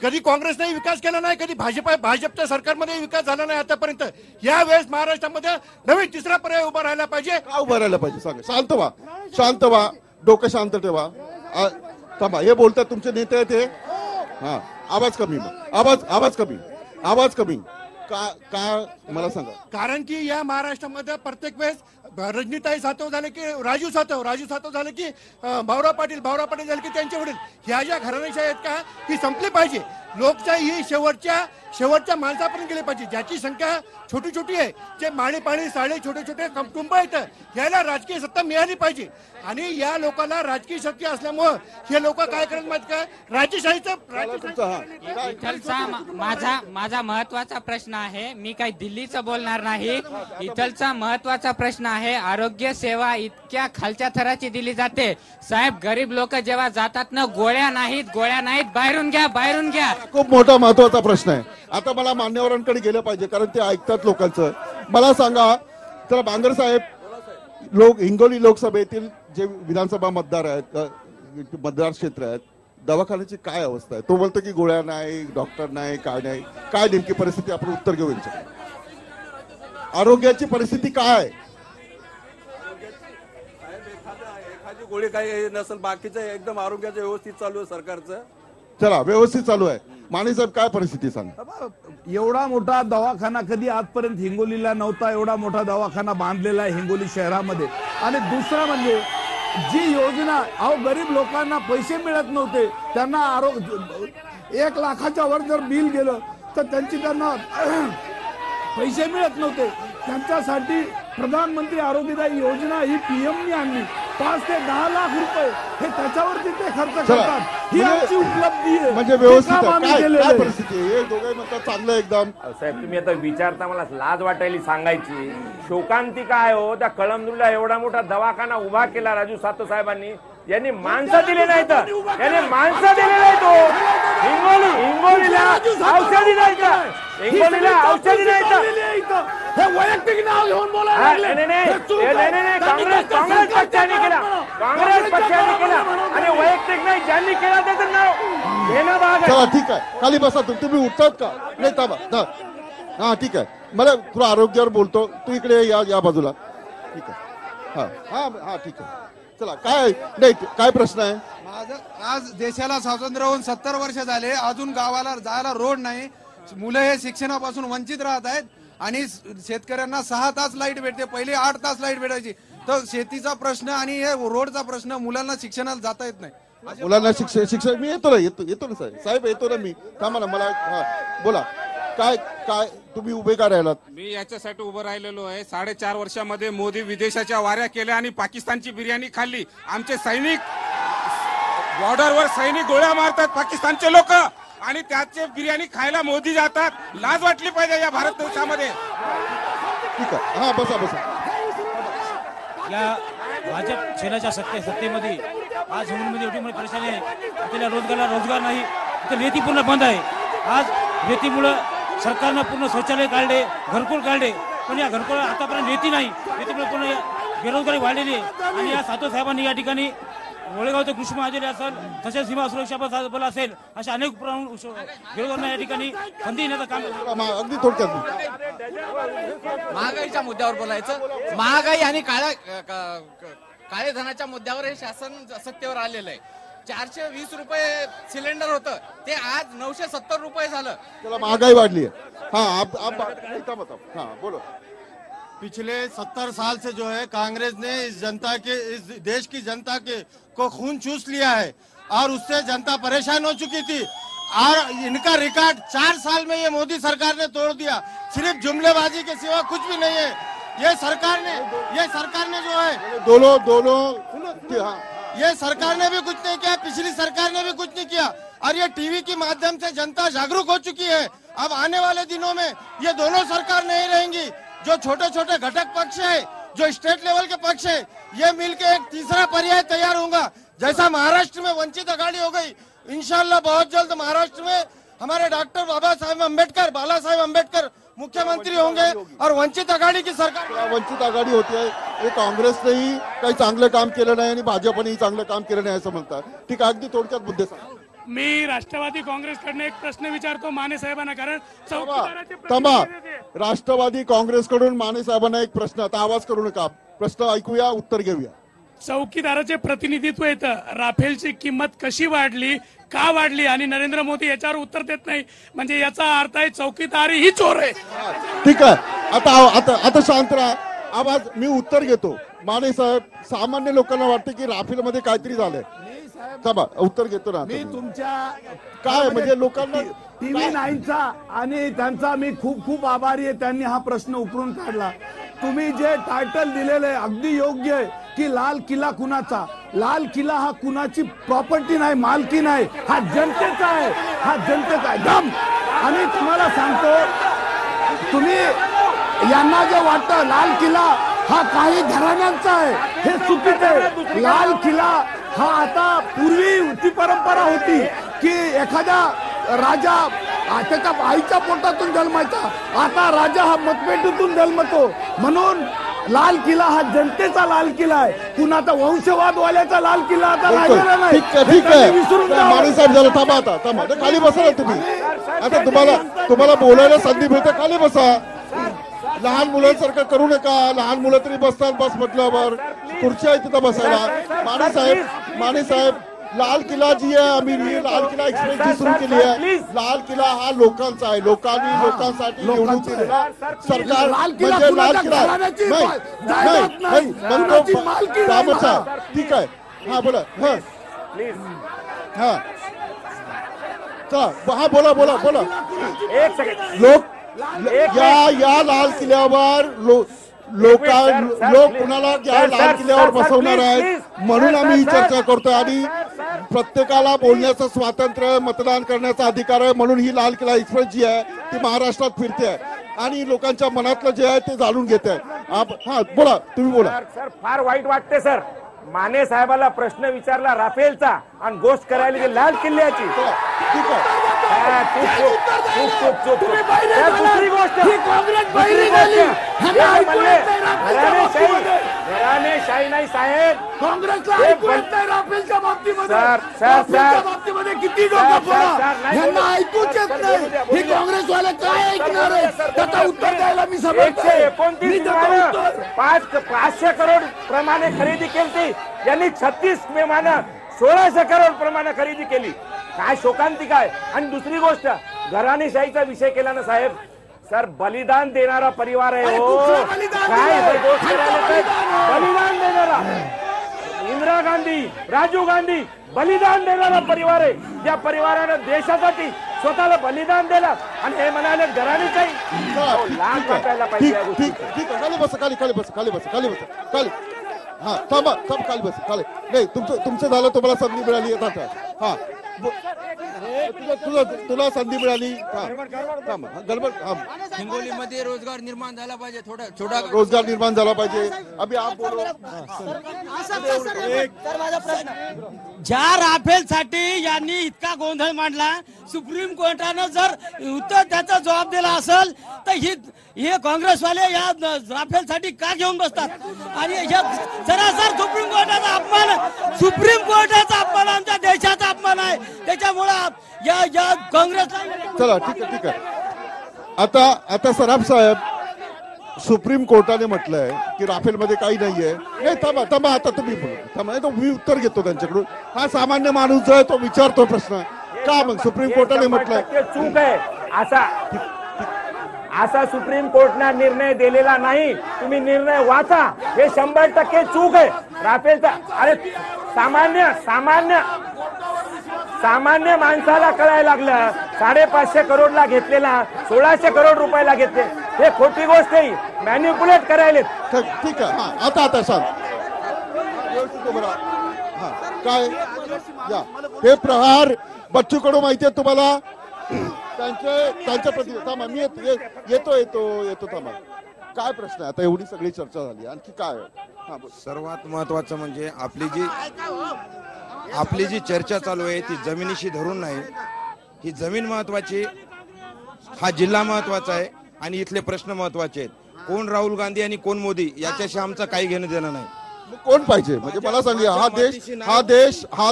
Speaker 10: कधी काँग्रेसने विकास केला नाही, कधी भाजपच्या सरकारमध्ये विकास झाला नाही आतापर्यंत. यावेळेस महाराष्ट्रामध्ये नवीन तिसरा पर्याय उभा राहायला पाहिजे.
Speaker 1: का उभा राहायला पाहिजे सांगा? शांत व्हा, डोकं शांत ठेवा. थांबा, हे बोलतात तुमचे नेते आहेत ते. हा, आवाज कमी, आवाज कमी का मला सांगा.
Speaker 10: कारण की या महाराष्ट्रामध्ये प्रत्येक वेळेस रजनीताई सातव झाले की राजू सातव झाले की भाऊराव पाटील झाले की त्यांचे वडील, ह्या ज्या घराण्याशाही आहेत का, ही संपली पाहिजे. लोकशाही ही शेवटच्या माणसापर्यंत गेली पाहिजे, ज्याची संख्या छोटी छोटी आहे, जे माळी साडे छोटे कुटुंब आहेत, याला राजकीय सत्ता मिळाली पाहिजे. आणि या लोकांना राजकीय शक्ती असल्यामुळं हे लोक काय करत माहित का, राजेशाहीचा
Speaker 13: माझा महत्वाचा प्रश्न आहे. मी काही दिल्लीचं बोलणार नाही. इथलचा महत्वाचा प्रश्न आहे. आरोग्य सेवा इतक्या खालच्या थराची दिली जाते साहेब. गरीब लोक जेव्हा जातात ना, गोळ्या नाहीत, बाहेरून घ्या.
Speaker 1: खूप मोठा महत्वाचा प्रश्न आहे. आता मला मान्यवरांकडे गेलं पाहिजे, कारण ते ऐकतात लोकांचं. मला सांगा, तर बांगर साहेब, हिंगोली लोकसभेतील जे विधानसभा मतदार क्षेत्र आहेत, दवाखान्याची काय अवस्था आहे? तो बोलतो की गोळ्या नाही, डॉक्टर नाही, काय नेमकी परिस्थिती? आपण उत्तर घेऊ यांच्याकडे. आरोग्याची परिस्थिती काय आहे?
Speaker 4: एखादी गोळी काही नसेल, बाकीचं एकदम आरोग्याचं व्यवस्थित चालू आहे सरकारचं.
Speaker 1: चला, व्यवस्थित चालू आहे. माने साहेब, काय परिस्थिती सांग?
Speaker 3: एवढा मोठा दवाखाना कधी आजपर्यंत हिंगोलीला नव्हता. एवढा मोठा दवाखाना बांधलेला आहे हिंगोली शहरामध्ये. आणि दुसरा म्हणजे जी योजना, गरीब लोकांना पैसे मिळत नव्हते, त्यांना 1 लाखाच्या वर जर बिल गेलं तर त्यांना पैसे मिळत नव्हते. त्यांच्यासाठी प्रधानमंत्री आरोग्यदायी योजना ही पीएमनी आणली. 5 ते 10 लाख रुपये हे त्याच्यावरती ते खर्च करतात. ही आमची उपलब्धी आहे.
Speaker 1: म्हणजे व्यवस्थित काय परिस्थिती आहे? हे दोघे म्हणतात चांगलं एकदम.
Speaker 2: साहेब, तुम्ही आता विचारता मला लाज वाटायली सांगायची. शोकांतिका आहे हो. त्या कळमनुरीला एवढा मोठा दवाखाना उभा केला राजू सातव साहेबांनी. यांनी माणसं दिले नाहीत, हिंगोलीला औषधी नाहीत,
Speaker 3: हे वैयक्तिक नाव घेऊन
Speaker 2: काँग्रेस पक्षाने केला आणि वैयक्तिक नाही, ज्यांनी केला त्याचं नाव घेणं भाग आहे.
Speaker 1: चला, ठीक आहे, खाली बसा. तुम्ही उठतात का? नाही, थांबा. हा, ठीक आहे. मला थोडं आरोग्यावर बोलतो. तू इकडे या बाजूला. ठीक आहे. हा, ठीक आहे. चला, काय प्रश्न आहे?
Speaker 14: आज देशाला स्वातंत्र्य होऊन 70 वर्ष झाले, अजून गावाला जायला रोड नाही. मुलं हे शिक्षणापासून वंचित राहत आहेत. आणि शेतकऱ्यांना 6 तास लाईट भेटते, पहिले 8 तास लाईट भेटायची. तर शेतीचा प्रश्न आणि हे रोडचा प्रश्न, मुलांना शिक्षणाला जाता येत नाही.
Speaker 1: मुलांना शिक्षण मी येतो ना साहेब, येतो ना मी. थांबा ना, मला बोला. काय तुम्ही उभे का राहिलात?
Speaker 15: मी याच्यासाठी उभं राहिलेलो आहे. 4.5 वर्षामध्ये मोदी विदेशाच्या वाऱ्या केल्या आणि पाकिस्तानची बिर्याणी खाल्ली. आमचे सैनिक बॉर्डरवर गोळ्या मारतात पाकिस्तानचे लोक, आणि त्याचे बिर्याणी खायला मोदी जातात. लाज वाटली पाहिजे या भारत देशामध्ये.
Speaker 1: ठीक आहे. हा, बसा.
Speaker 7: या भाजप सेनेच्या सत्तेमध्ये आज हिंगोलीमध्ये एवढी मोठी परेशानी आहे. तिला रोजगार नाही, तर रेती पूर्ण बंद आहे. आज रेतीमुळे सरकारनं पूर्ण शौचालय काढले, घरकुल काढले, पण या घरकुल आतापर्यंत रेती नाही. रेतीमुळे पूर्ण बेरोजगारी वाढलेली आहे. आणि या सातव साहेबांनी या ठिकाणी वळेगावचं कृषी महाजन असेल, तसेच सीमा सुरक्षा बल असेल, अशा अनेक बेरोजगारांना या ठिकाणी संधी देण्याचं काम.
Speaker 1: अगदी थोडक्यात
Speaker 6: महागाईच्या मुद्द्यावर बोलायचं. महागाई आणि काळे धनाच्या मुद्द्यावर हे शासन सत्तेवर आलेलं आहे. 420 रुपये सिलेंडर होतं, ते आज 970 रुपये झालं.
Speaker 1: त्याला महागाई वाढली आहे. हा, बोलो.
Speaker 8: पिछले 70 साल से जो है कांग्रेस ने इस देश की जनता को खून चूस लिया है और उससे जनता परेशान हो चुकी थी और इनका रिकॉर्ड 4 साल में ये मोदी सरकार ने तोड़ दिया। सिर्फ जुमलेबाजी के सिवा कुछ भी नहीं है। ये सरकार ने जो है
Speaker 1: दोनों
Speaker 8: ये सरकार ने भी कुछ नहीं किया, पिछली सरकार ने भी कुछ नहीं किया और ये टीवी के माध्यम से जनता जागरूक हो चुकी है। अब आने वाले दिनों में ये दोनों सरकार नहीं रहेंगी। जो छोटे छोटे घटक पक्ष है, जो स्टेट लेवल के पक्ष है, ये मिलकर एक तीसरा पर्याय तैयार होगा। जैसा महाराष्ट्र में वंचित अघाड़ी हो गई, इंशाल्लाह बहुत जल्द महाराष्ट्र में हमारे डॉक्टर बाला साहेब अम्बेडकर मुख्यमंत्री होंगे और वंचित आघाडी की सरकार
Speaker 1: वंचित आघाडी होती आहे। हे काँग्रेसनेही काही चांगलं काम केलं नाही आणि भाजपनेही चांगलं काम केलं नाही असं म्हणतात। ठीक आहे, अगदी थोडक्यात मुद्दे सांगा।
Speaker 16: मी राष्ट्रवादी काँग्रेसकडनं एक प्रश्न विचारतो माने साहेबांना, कारण
Speaker 1: थांबा, राष्ट्रवादी काँग्रेसकडून माने साहेबांना एक प्रश्न, आता आवाज करू नका, प्रश्न ऐकूया, उत्तर घेऊया।
Speaker 16: चौकीदाराचे प्रतिनिधित्व येतं, राफेलची किंमत कशी वाढली, का वाढली आणि नरेंद्र मोदी याच्यावर उत्तर देत नाही, म्हणजे याचा अर्थ आहे चौकीदारी ही चोर आहे।
Speaker 1: ठीक आहे, आता शांत राहा, आवाज मी उत्तर घेतो। माने साहेब, सामान्य लोकांना वाटतं की राफेल मध्ये काहीतरी झालंय, थांबा उत्तर घेतो ना।
Speaker 3: मी तुमच्या
Speaker 1: काय म्हणजे लोकांना
Speaker 3: टीव्ही 9चा आणि त्यांचा मी खूप खूप आभारी आहे, त्यांनी हा प्रश्न उकरून काढला। तुम्ही जे टायटल दिलेलं आहे अगदी योग्य आहे की लाल किल्ला कुणाचा, लाल किल्ला हा कुणाची प्रॉपर्टी नाही, मालकी नाही, हा जनतेचा आहे, हा जनतेचा आहे दम। आणि तुम्हाला सांगतो, तुम्ही यांना जे वाटतं लाल किल्ला हा काही घराण्यांचा आहे, हे चुकीचं आहे। लाल किल्ला हा आता पूर्वी ती परंपरा होती की एखादा राजा त्याच्या आईच्या पोटातून जन्मायचा, आता राजा हा मतपेटीतून जन्मतो, म्हणून लाल किल्ला हा जनतेचा लाल किल्ला आहे, कुणाचा वंशवादवाल्याचा लाल किल्ला आता राहिलेला नाही।
Speaker 1: ठीक आहे, माने साहेब झालं, थांबा आता, थांबा, खाली बसा ना तुम्ही। आता तुम्हाला बोलायला संधी मिळते, खाली बसा। लहान मुलांसारखं करू नका, लहान मुलं तरी बसतात बस म्हटल्यावर, खुर्च्या आहे तिथं बसायला। माने साहेब, लाल किल्ला जी आहे, आम्ही लाल किल्ला एक्सप्रेस जी सुरू केली आहे, लाल किल्ला हा लोकांचा आहे, लोकांसाठी निवडून दिलेला सरकार म्हणजे लाल किल्ला नाही। ठीक आहे, हा बोला, हा बोला।
Speaker 2: एक सेकंड,
Speaker 1: या लाल किल्ल्यावर लोक कुणाला या लाल किल्ल्यावर बसवणार आहेत म्हणून आम्ही ही चर्चा करतोय आणि प्रत्येकाला बोलण्याचं स्वातंत्र्य, मतदान करण्याचा अधिकार आहे, म्हणून ही लाल किल्ला एक्सप्रेस जी आहे ती महाराष्ट्रात फिरते आहे आणि लोकांच्या मनातलं जे आहे ते जाणून घेत आहे। हा बोला, तुम्ही बोला।
Speaker 2: सर फार वाईट वाटते सर, माने साहेबाला प्रश्न विचारला राफेलचा आणि गोष्ट करायला गेली लाल किल्ल्याची।
Speaker 1: ठीक आहे,
Speaker 2: दुसरी गोष्ट, घराणेशाही नाही साहेब,
Speaker 3: काँग्रेसला ऐकू येत नाही राफेलच्या बाबतीमध्ये, बाबतीमध्ये किती यांना ऐकूच येत नाही, ही काँग्रेसवाले काय ऐकणार आहे, त्याचं उत्तर द्यायला मी
Speaker 2: 500 करोड प्रमाणे खरेदी केली, यांनी 36 विमानं 1600 करोड प्रमाणे खरेदी केली, काय शोकांतिक आहे। आणि दुसरी गोष्ट, घराणेशाहीचा विषय केला ना साहेब, सर बलिदान देणारा परिवार आहे हो, काय गोष्ट बलिदान देणारा, इंदिरा गांधी, राजीव गांधी बलिदान देणारा परिवार आहे, ज्या परिवारानं देशासाठी स्वतःला बलिदान दिलं आणि हे म्हणाले घराणेशाही, लाज वाटायला पाहिजे।
Speaker 1: ठीक आहे, खाली बसा, खाली। हा थांबा, खाली बस, खाली नाही, तुमचं झालं, तुम्हाला संधी मिळाली आता। हा तुला संधी मिळाली, गडबड।
Speaker 17: हिंगोलीमध्ये रोजगार निर्माण झाला पाहिजे, छोटा
Speaker 1: रोजगार निर्माण झाला पाहिजे। अभि आप बोलो।
Speaker 7: ज्या राफेलसाठी यांनी इतका गोंधळ मांडला, सुप्रीम कोर्टानं जर उत्तर त्याचा जबाब दिला असेल तर हे काँग्रेसवाले या राफेलसाठी का घेऊन बसतात आणि सरासर सुप्रीम कोर्टाचा अपमान आमच्या देशाचा अपमान आहे, त्याच्यामुळे या काँग्रेसला।
Speaker 1: चला ठीक आहे, आता सराफ साहेब, सुप्रीम कोर्टाने म्हटलंय की राफेल मध्ये काही नाहीये। नाही थांबा, आता तुम्ही बोला, तो मी उत्तर घेतो त्यांच्याकडून। हा सामान्य माणूस जो आहे तो विचारतो प्रश्न, का मग सुप्रीम कोर्टाने म्हटलंय
Speaker 2: चूक आहे, असा सुप्रीम कोर्टने निर्णय दिलेला नाही. तुम्ही निर्णय वाचा. हे 100% चूक आहे. राफेलचा अरे सामान्य माणसाला कळायला लागलं. 550 करोडला घेतलेला 1600 करोड रुपयाला घेतले. हे खोटी गोष्ट आहे. मॅन्युप्युलेट करायले.
Speaker 1: ठीक आहे. आता सांग काय हे प्रहार बच्चू कडू माहिती आहे तुम्हाला? त्यांच्या प्रति थांबा मी येतो थांबा. काय प्रश्न आहे आता? एवढी सगळी चर्चा झाली, आणखी काय?
Speaker 17: सर्वात महत्वाचं म्हणजे आपली जी चर्चा चालू आहे ती जमिनीशी धरून नाही. ही जमीन महत्वाची, हा जिल्हा महत्वाचा आहे आणि इथले प्रश्न महत्वाचे आहेत. कोण राहुल गांधी आणि कोण मोदी याच्याशी आमचं काही घेणं देणं नाही.
Speaker 1: कोण पाहिजे म्हणजे मला सांगा. हा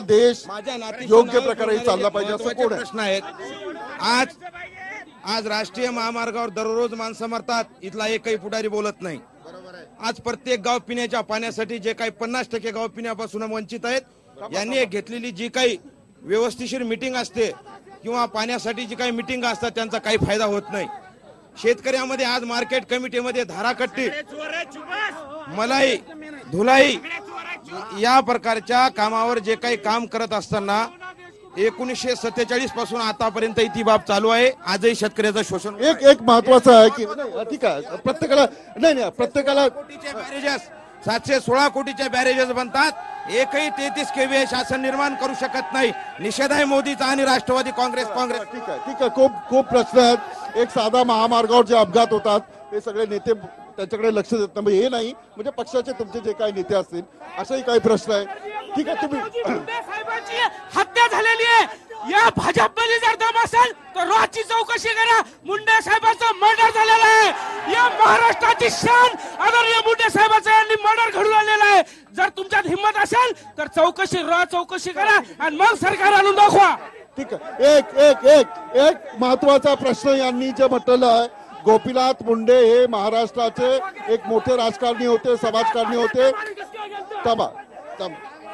Speaker 1: देश योग्य प्रकारे चालला पाहिजे असं कोण
Speaker 17: प्रश्न आहेत? आज राष्ट्रीय महामार्गावर दररोज माणसं मरतात, इथला एकही पुढारी बोलत नाही. आज प्रत्येक गाव पिण्याच्या पाण्यासाठी जे काही 50% गाव पिण्यापासून वंचित आहेत, यांनी घेतलेली जी काही व्यवस्थिशीर मिटिंग असते किंवा पाण्यासाठी जी काही मिटिंग असतात त्यांचा काही फायदा होत नाही. शेतकऱ्यामध्ये आज मार्केट कमिटीमध्ये धाराकट्टी, मलाई, धुलाई या प्रकारच्या कामावर जे काही काम करत असताना 1947 पासून आतापर्यंत ती बाब चालू आहे. आजही शेतकऱ्याचं शोषण.
Speaker 1: एक महत्वाचं आहे की ठीक आहे प्रत्येकाला
Speaker 17: 716 कोटीच्या बॅरेजेस बनतात. एकही 33 केव्हीए शासन निर्माण करू शकत नाही. निषेध आहे मोदीचा आणि राष्ट्रवादी काँग्रेस.
Speaker 1: ठीक आहे. खूप प्रश्न आहेत. एक साधा महामार्गावर जे अपघात होतात हे सगळे नेते त्याच्याकडे लक्ष देत नाही. हे नाही म्हणजे पक्षाचे तुमचे जे काही नेते असतील असाही काही प्रश्न आहे. ठीक आहे. तुम्ही
Speaker 7: साहेबांची हत्या झालेली आहे. या भाजपमध्ये जर दम असेल तर रोजची चौकशी करा. मुंडे साहेबांचा मर्डर झालेला आहे. या महाराष्ट्राची शान आदरणीय मुंडे साहेबांचा यांनी मर्डर घडून आणलेला आहे. जर तुमच्यात हिंमत असेल तर चौकशी करा आणि मग सरकार आणून दाखवा.
Speaker 1: ठीक आहे. एक महत्वाचा प्रश्न यांनी जे म्हटलेलं आहे, गोपीनाथ मुंडे हे महाराष्ट्राचे एक मोठे राजकारणी होते, समाजकारणी होते.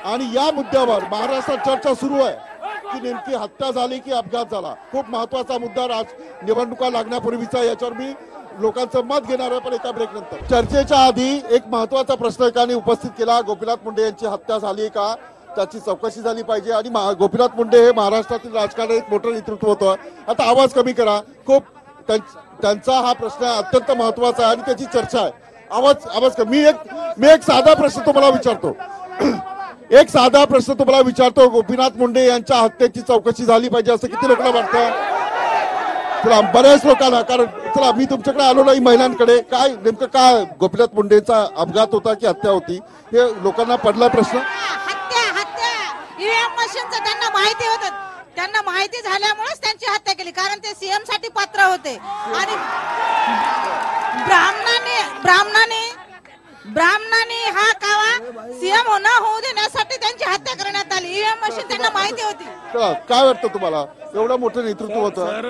Speaker 1: आणि या मुद्द्यावर महाराष्ट्रात चर्चा सुरू आहे की नेमकी हत्या झाली की अपघात झाला. खूप महत्वाचा मुद्दा निवडणुका लागण्यापूर्वीचा. याच्यावर मी लोकांचं मत घेणार आहे, पण एका ब्रेक नंतर. चर्चेच्या आधी एक महत्वाचा प्रश्न एकाने उपस्थित केला. गोपीनाथ मुंडे यांची हत्या झाली का, त्याची चौकशी झाली पाहिजे. आणि गोपीनाथ मुंडे हे महाराष्ट्रातील राजकारणात एक मोठं नेतृत्व होतं. आता आवाज कमी करा. खूप त्यांचा हा प्रश्न अत्यंत महत्वाचा आहे आणि त्याची चर्चा आहे. आवाज कमी. मी एक साधा प्रश्न तुम्हाला विचारतो. गोपीनाथ मुंडे यांच्या हत्येची चौकशी झाली पाहिजे असं किती लोकांना वाटतं? चला बऱ्याच लोकांना. कारण चला मी तुमच्याकडे आलो नाही महिलांकडे. काय नेमकं काय गोपीनाथ मुंडेचा अपघात होता की हत्या होती हे लोकांना पडला प्रश्न?
Speaker 18: ईव्हीएम मशीनचं त्यांना माहिती होतं. त्यांना माहिती झाल्यामुळेच त्यांची हत्या केली. कारण ते सीएम साठी पात्र होते आणि ब्राह्मणाने हा कावा सीएम होऊ देण्यासाठी त्यांची हत्या करण्यात आली. ईव्हीएम मशीन त्यांना माहिती होती.
Speaker 1: काय वाटतं तुम्हाला? एवढं मोठं नेतृत्व होतं.
Speaker 16: सर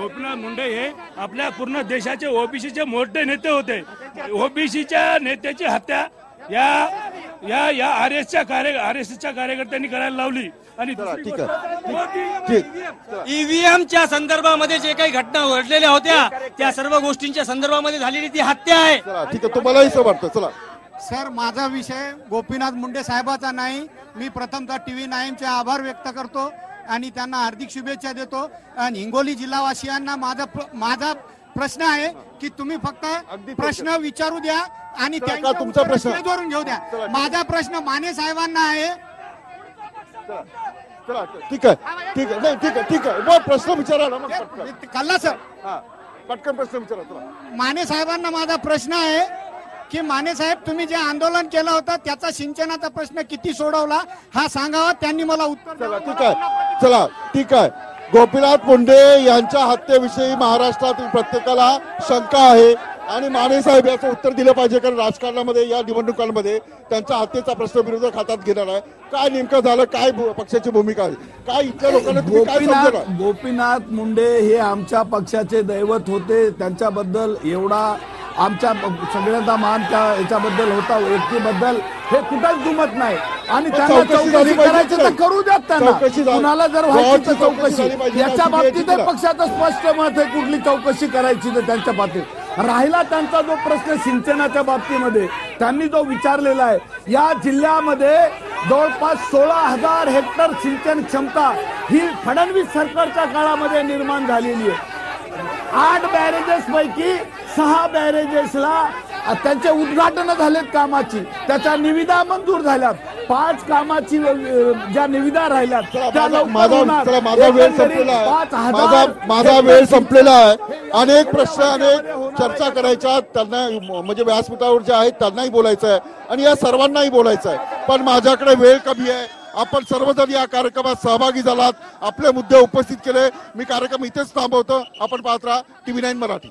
Speaker 16: गोपीनाथ मुंडे हे आपल्या पूर्ण देशाचे ओबीसीचे मोठे नेते होते. ओबीसीच्या नेत्याची हत्या या आरएसएसच्या कार्यकर्त्यांनी करायला लावली. आणि
Speaker 7: ईव्हीएमच्या संदर्भामध्ये जे काही घटना घडलेल्या होत्या त्या सर्व गोष्टींच्या संदर्भामध्ये झालेली ती हत्या आहे.
Speaker 1: ठीक आहे. तुम्हालाही असं वाटतं? चला
Speaker 19: सर, माझा विषय गोपीनाथ मुंडे साहेबाचा नाही. मी प्रथमतः TV9चे आभार व्यक्त करतो आणि त्यांना हार्दिक शुभेच्छा देतो. आणि हिंगोली जिल्हावासियांना माझा प्रश्न आहे की तुम्ही फक्त प्रश्न विचारू द्या आणि
Speaker 1: तुमचा प्रश्न
Speaker 19: जोडून घेऊ द्या. माझा प्रश्न माने साहेबांना आहे.
Speaker 1: ठीक आहे. प्रश्न विचारा ना.
Speaker 19: कल्ला सर,
Speaker 1: पटकन प्रश्न विचारा.
Speaker 19: माने साहेबांना माझा प्रश्न आहे की माने साहेब, तुम्ही जे आंदोलन केलं होतं त्याचा सिंचनाचा प्रश्न किती सोडवला हा सांगावा. त्यांनी मला उत्तर.
Speaker 1: ठीक आहे. गोपीनाथ मुंडे यांच्या हत्येविषयी महाराष्ट्रातील प्रत्येकाला शंका आहे आणि माने साहेब याचं उत्तर दिलं पाहिजे. कारण राजकारणामध्ये या निवडणुकांमध्ये त्यांच्या हत्येचा प्रश्न विरोधक हातात घेणार आहे. काय नेमकं झालं, काय पक्षाची भूमिका आहे, काय इथल्या लोकांना
Speaker 3: गोपीनाथ मुंडे हे आमच्या पक्षाचे दैवत होते. त्यांच्याबद्दल एवढा आमच्या सगळ्यांचा मान त्या याच्याबद्दल होता, व्यक्तीबद्दल हे कुठंच दुमत नाही. आणि त्यांना चौकशी करायची तर करू द्यात त्यांना. कुणाला जर व्हायची तर चौकशी, याच्या बाबतीत पक्षाचं स्पष्ट मत आहे कुठली चौकशी करायची तर त्यांच्या बाबतीत. राहिला त्यांचा जो प्रश्न सिंचनाच्या बाबतीमध्ये त्यांनी जो विचारलेला आहे, या जिल्ह्यामध्ये जवळपास 16,000 हेक्टर सिंचन क्षमता ही फडणवीस सरकारच्या काळामध्ये निर्माण झालेली आहे. 8 बॅरेजेस पैकी 6 बॅरेजेसला त्यांचे उद्घाटन झालेत कामाची, त्याच्या निविदा मंजूर झाल्यात. 5 कामाची ज्या निविदा राहिल्यात त्या
Speaker 1: माझा वेळ संपलेला आहे. अनेक प्रश्न, अनेक चर्चा करायच्या, त्यांना म्हणजे व्यासपीठावर जे आहेत त्यांनाही बोलायचं आहे आणि या सर्वांनाही बोलायचं आहे, पण माझ्याकडे वेळ कमी आहे. आपण सर्वजण या कार्यक्रमात सहभागी झालात, आपले मुद्दे उपस्थित केले. मी कार्यक्रम इथेच थांबवतो. आपण पाहत राहा TV9 मराठी.